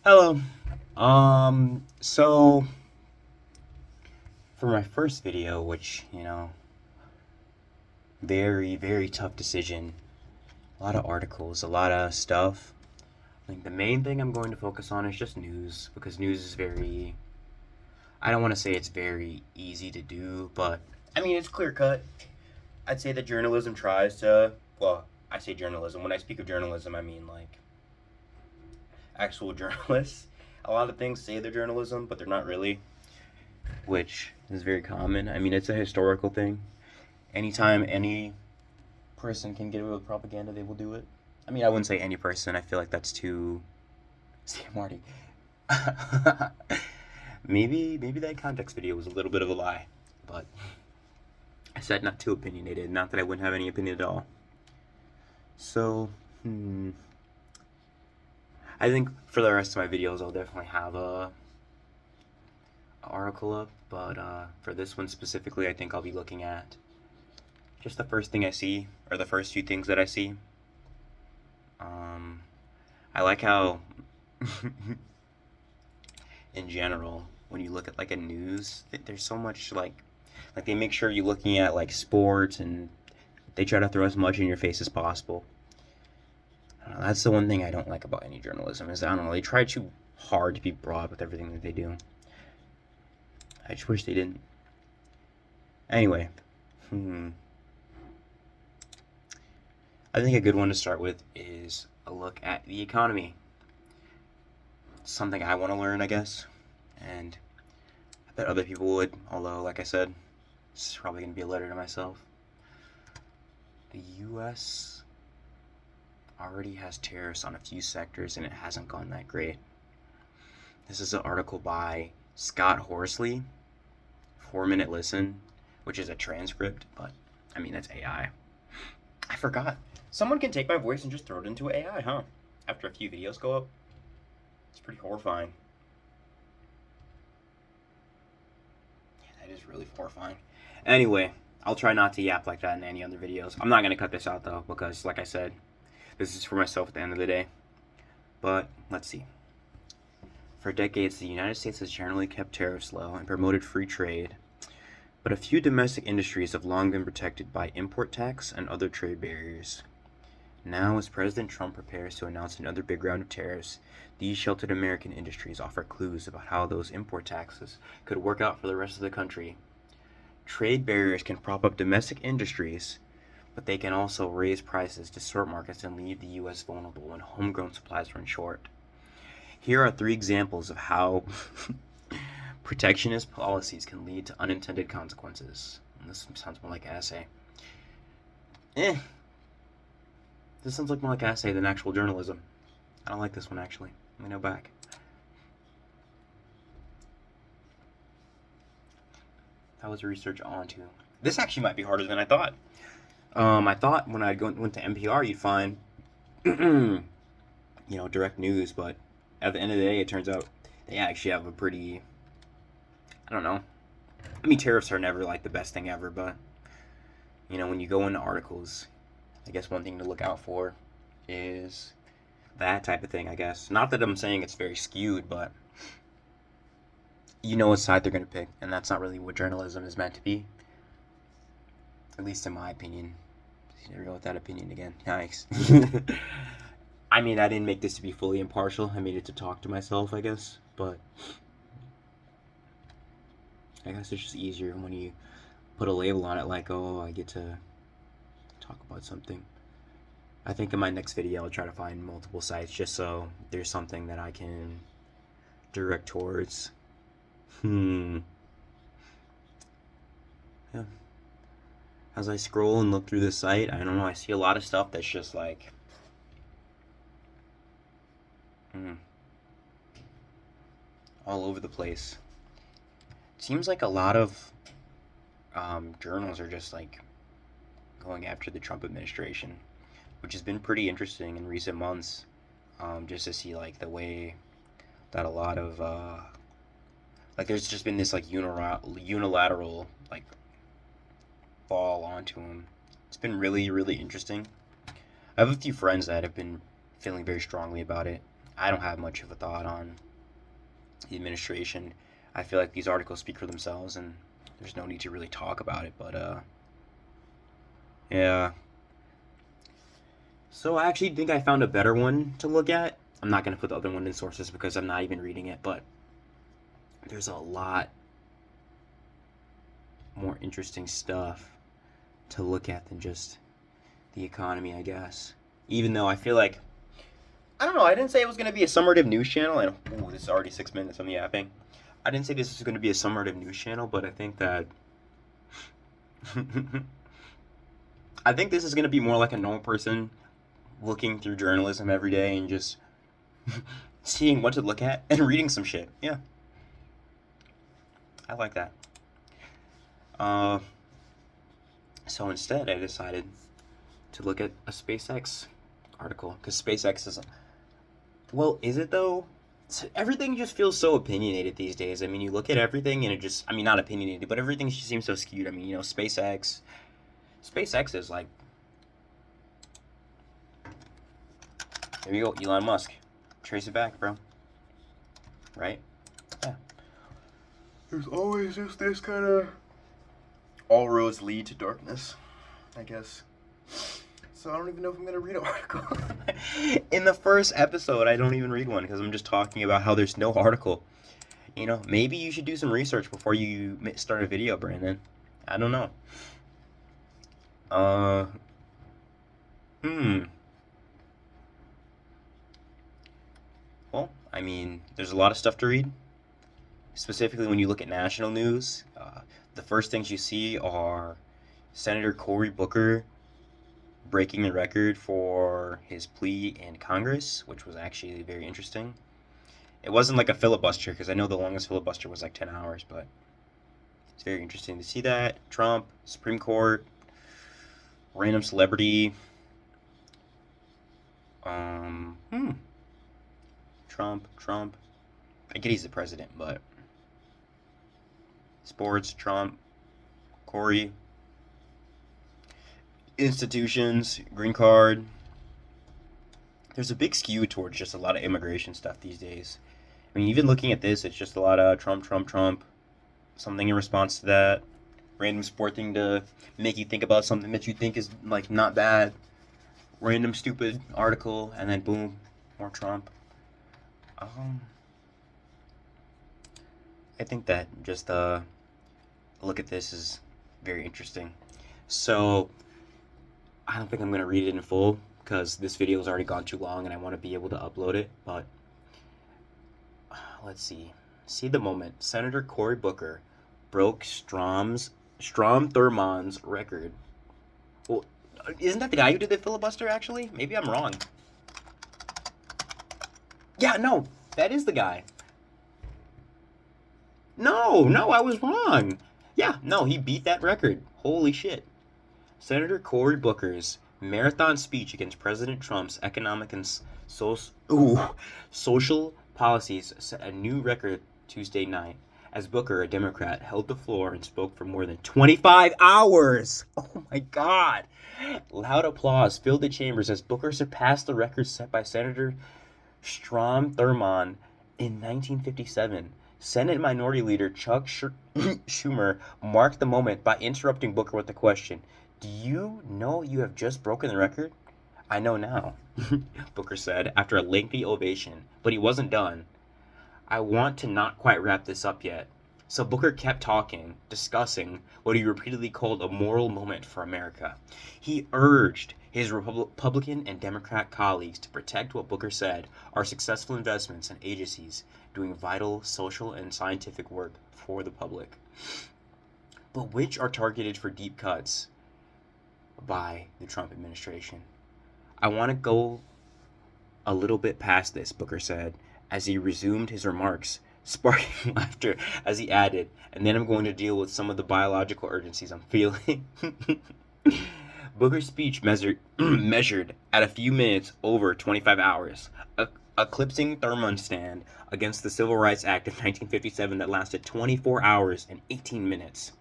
Hello. So for my first video, which, very tough decision, a lot of articles, a lot of stuff. I think the main thing I'm going to focus on is just news because news is I don't want to say it's very easy to do, but I mean, it's clear cut. I'd say that journalism tries to, well, I say journalism. When I speak of journalism, I mean like actual journalists. A lot of things say they're journalism, but they're not really, which is very common. I mean, it's a historical thing. Anytime any person can get away with propaganda, they will do it. I mean, I wouldn't say any person. I feel like that's too. See, Marty. maybe that context video was a little bit of a lie, but I said not too opinionated. Not that I wouldn't have any opinion at all. So, I think for the rest of my videos, I'll definitely have a article up. But for this one specifically, I think I'll be looking at just the first thing I see, or the first few things that I see. Um, I like how, in general, when you look at like a news, there's so much like they make sure you're looking at like sports, and they try to throw as much in your face as possible. That's the one thing I don't like about any journalism is I don't know, they try too hard to be broad with everything that they do. I just wish they didn't. Anyway, I think a good one to start with is a look at the economy. It's something I want to learn, I guess, and I bet other people would. Although, like I said, this is probably going to be a letter to myself. The U.S. already has tariffs on a few sectors, and it hasn't gone that great. This is an article by Scott Horsley, 4-minute listen, which is a transcript, but I mean, that's AI. I forgot. Someone can take my voice and just throw it into AI, huh? After a few videos go up. It's pretty horrifying. Yeah, that is really horrifying. Anyway, I'll try not to yap like that in any other videos. I'm not going to cut this out, though, because, like I said, this is for myself at the end of the day. But, let's see. For decades, the United States has generally kept tariffs low and promoted free trade, but a few domestic industries have long been protected by import tax and other trade barriers. Now, as President Trump prepares to announce another big round of tariffs, these sheltered American industries offer clues about how those import taxes could work out for the rest of the country. Trade barriers can prop up domestic industries, but they can also raise prices, distort markets, and leave the U.S. vulnerable when homegrown supplies run short. Here are 3 examples of how protectionist policies can lead to unintended consequences. And this sounds more like an essay. This sounds like more like an essay than actual journalism. I don't like this one, actually. Let me know back. That was research onto. This actually might be harder than I thought. I thought when I went to NPR, you'd find, direct news, but at the end of the day, it turns out they actually have a pretty, I don't know. I mean, tariffs are never like the best thing ever, but, when you go into articles, I guess one thing to look out for is that type of thing, I guess. Not that I'm saying it's very skewed, but you know what side they're going to pick, and that's not really what journalism is meant to be. At least in my opinion. There we go with that opinion again. Yikes. I mean, I didn't make this to be fully impartial. I made it to talk to myself, I guess. But I guess it's just easier when you put a label on it, like, oh, I get to talk about something. I think in my next video, I'll try to find multiple sites just so there's something that I can direct towards. Yeah. As I scroll and look through this site, I don't know, I see a lot of stuff that's just like, all over the place. It seems like a lot of journals are just like going after the Trump administration, which has been pretty interesting in recent months. Just to see like the way that a lot of like there's just been this like unilateral like fall onto him. It's been really interesting. I have a few friends that have been feeling very strongly about it. I don't have much of a thought on the administration. I feel like these articles speak for themselves, and there's no need to really talk about it. But yeah. So I actually think I found a better one to look at. I'm not gonna put the other one in sources because I'm not even reading it, but there's a lot more interesting stuff to look at than just the economy, I guess. Even though I feel like, I don't know, I didn't say it was going to be a summative news channel, and ooh, this is already 6 minutes on the yapping. I didn't say this was going to be a summative news channel, but I think that I think this is going to be more like a normal person looking through journalism every day and just seeing what to look at and reading some shit. Yeah. I like that. So instead, I decided to look at a SpaceX article, because SpaceX is, well, is it though? Everything just feels so opinionated these days. I mean, you look at everything and it just, I mean, not opinionated, but everything just seems so skewed. I mean, you know, SpaceX is like, there you go, Elon Musk. Trace it back, bro. Right? Yeah. There's always just this kind of all roads lead to darkness, I guess. So I don't even know if I'm going to read an article. In the first episode, I don't even read one because I'm just talking about how there's no article. You know, maybe you should do some research before you start a video, Brandon. I don't know. Well, I mean, there's a lot of stuff to read. Specifically, when you look at national news, the first things you see are Senator Cory Booker breaking the record for his plea in Congress, which was actually very interesting. It wasn't like a filibuster, because I know the longest filibuster was like 10 hours, but it's very interesting to see that. Trump, Supreme Court, random celebrity. Trump. I get he's the president, but sports, Trump, Cory, institutions, green card. There's a big skew towards just a lot of immigration stuff these days. I mean, even looking at this, it's just a lot of Trump. Something in response to that. Random sport thing to make you think about something that you think is, like, not bad. Random stupid article, and then boom, more Trump. I think that just look at this is very interesting. So I don't think I'm going to read it in full because this video has already gone too long and I want to be able to upload it. But let's see. See the moment. Senator Cory Booker broke Strom Thurmond's record. Well, isn't that the guy who did the filibuster, actually? Maybe I'm wrong. Yeah, no, that is the guy. No, I was wrong. Yeah, no, he beat that record. Holy shit. Senator Cory Booker's marathon speech against President Trump's economic and social policies set a new record Tuesday night, as Booker, a Democrat, held the floor and spoke for more than 25 hours. Oh my God. Loud applause filled the chambers as Booker surpassed the record set by Senator Strom Thurmond in 1957. Senate Minority Leader Chuck Schumer marked the moment by interrupting Booker with the question, "Do you know you have just broken the record?" "I know now," Booker said after a lengthy ovation, but he wasn't done. "I want to not quite wrap this up yet." So Booker kept talking, discussing what he repeatedly called a moral moment for America. He urged his Republican and Democrat colleagues to protect what Booker said are successful investments in agencies doing vital social and scientific work for the public, but which are targeted for deep cuts by the Trump administration. "I want to go a little bit past this," Booker said, as he resumed his remarks, sparking laughter as he added, "and then I'm going to deal with some of the biological urgencies I'm feeling." Booker's speech measured at a few minutes over 25 hours, eclipsing Thurmond's stand against the Civil Rights Act of 1957 that lasted 24 hours and 18 minutes.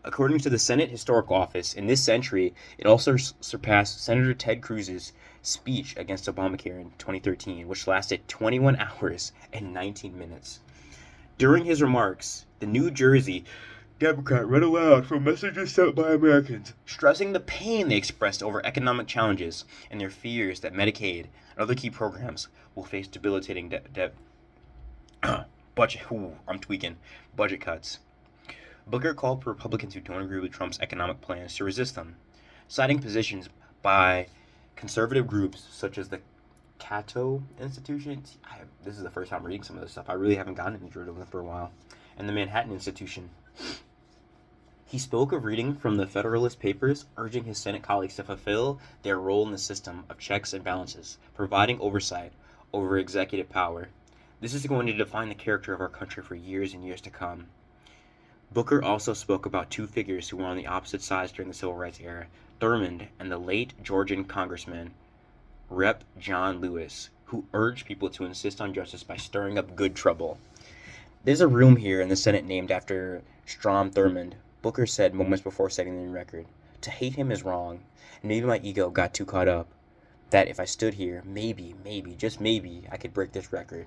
According to the Senate Historical Office, in this century, it also surpassed Senator Ted Cruz's speech against Obamacare in 2013, which lasted 21 hours and 19 minutes. During his remarks, the New Jersey Democrat read aloud from messages sent by Americans, stressing the pain they expressed over economic challenges and their fears that Medicaid and other key programs will face debilitating budget cuts. Booker called for Republicans who don't agree with Trump's economic plans to resist them, citing positions by conservative groups such as the Cato Institution. This is the first time reading some of this stuff. I really haven't gotten into journalism for a while. And the Manhattan Institution. He spoke of reading from the Federalist Papers, urging his Senate colleagues to fulfill their role in the system of checks and balances, providing oversight over executive power. This is going to define the character of our country for years and years to come. Booker also spoke about two figures who were on the opposite sides during the Civil Rights era, Thurmond and the late Georgian Congressman, Rep. John Lewis, who urged people to insist on justice by stirring up good trouble. There's a room here in the Senate named after Strom Thurmond. Booker said moments before setting the new record, "To hate him is wrong, and maybe my ego got too caught up. That if I stood here, maybe, just maybe, I could break this record,"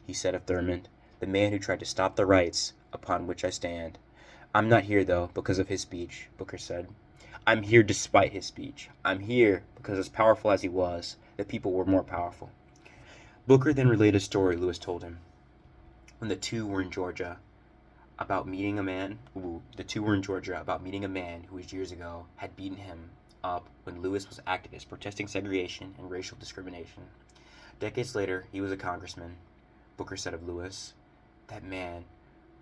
he said of Thurmond, the man who tried to stop the rights upon which I stand. "I'm not here, though, because of his speech," Booker said. "I'm here despite his speech. I'm here because as powerful as he was, the people were more powerful." Booker then related a story Lewis told him. When the two were in Georgia about meeting a man who years ago had beaten him up when Lewis was activist protesting segregation and racial discrimination. Decades later, he was a congressman. Booker said of Lewis, "That man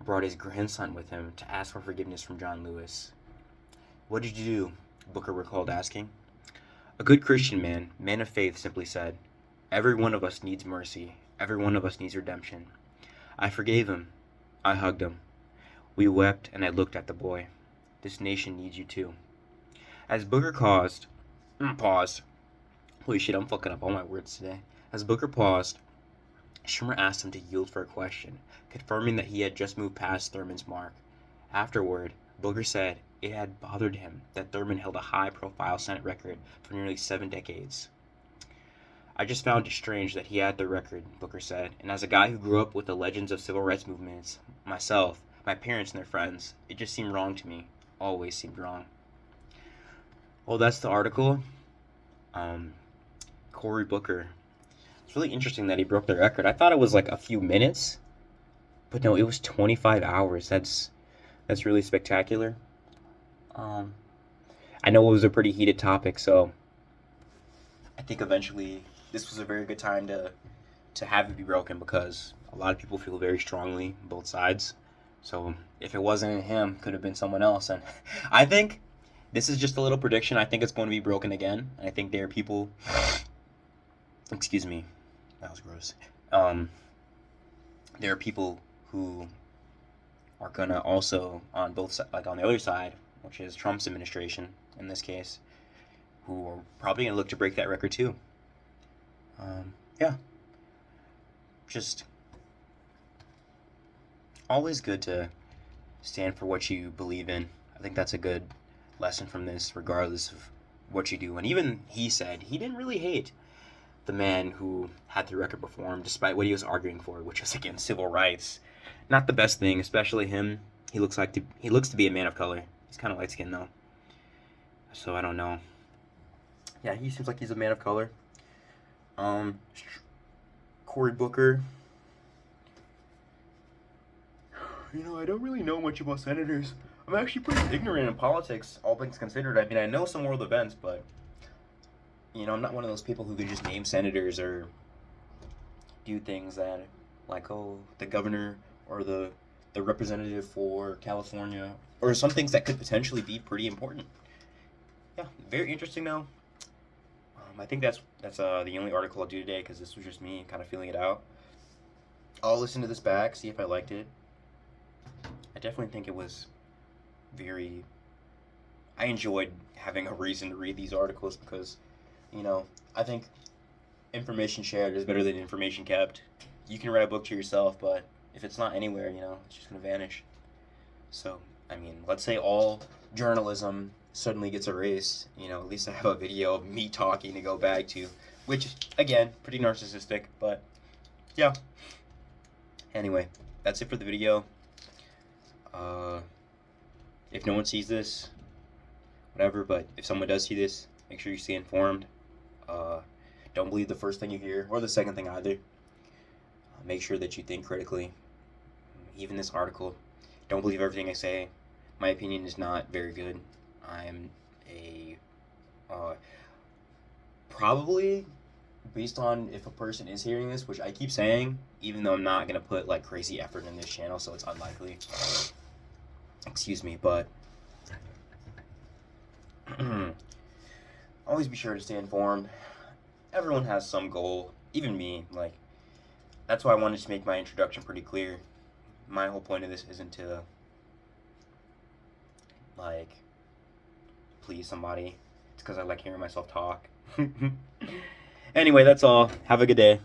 brought his grandson with him to ask for forgiveness from John Lewis." "What did you do?" Booker recalled asking. A good Christian man of faith, simply said, "Every one of us needs mercy. Every one of us needs redemption. I forgave him. I hugged him. We wept, and I looked at the boy. This nation needs you too." As Booker paused. Holy shit, I'm fucking up all my words today. As Booker paused, Schumer asked him to yield for a question, confirming that he had just moved past Thurmond's mark. Afterward, Booker said it had bothered him that Thurmond held a high-profile Senate record for nearly 7 decades. "I just found it strange that he had the record," Booker said, "and as a guy who grew up with the legends of civil rights movements, myself, my parents and their friends, it just seemed wrong to me. Always seemed wrong." Well, that's the article. Cory Booker. It's really interesting that he broke the record. I thought it was like a few minutes, but no, it was 25 hours. That's really spectacular. I know it was a pretty heated topic, so I think eventually this was a very good time to have it be broken because a lot of people feel very strongly both sides. So if it wasn't him, could have been someone else. And I think this is just a little prediction. I think it's going to be broken again. I think there are people. Excuse me, that was gross. There are people who are gonna also on both sides, like on the other side, which is Trump's administration in this case, who are probably gonna look to break that record too. Yeah, just always good to stand for what you believe in. I think that's a good lesson from this, regardless of what you do. And even he said he didn't really hate the man who had the record before him, despite what he was arguing for, which was again civil rights. Not the best thing, especially him. He looks to be a man of color. He's kind of light skinned though, so I don't know. Yeah, he seems like he's a man of color. Cory Booker. I don't really know much about senators. I'm actually pretty ignorant in politics, all things considered. I mean, I know some world events, but I'm not one of those people who could just name senators or do things that, like, the governor or the representative for California, or some things that could potentially be pretty important. Yeah, very interesting though. I think that's the only article I'll do today because this was just me kind of feeling it out. I'll listen to this back, see if I liked it. I definitely think it was I enjoyed having a reason to read these articles because, I think information shared is better than information kept. You can write a book to yourself, but if it's not anywhere, it's just going to vanish. So, I mean, let's say all journalism suddenly gets erased. You know, at least I have a video of me talking to go back to, which, again, pretty narcissistic, but yeah. Anyway, that's it for the video. If no one sees this, whatever, but if someone does see this, make sure you stay informed. Don't believe the first thing you hear, or the second thing either. Make sure that you think critically. Even this article, don't believe everything I say. My opinion is not very good. I'm a probably, based on if a person is hearing this, which I keep saying, even though I'm not gonna put like crazy effort in this channel, so it's unlikely. Excuse me, but always be sure to stay informed. Everyone has some goal, even me. Like, that's why I wanted to make my introduction pretty clear. My whole point of this isn't to like please somebody. It's because I like hearing myself talk. Anyway, that's all. Have a good day.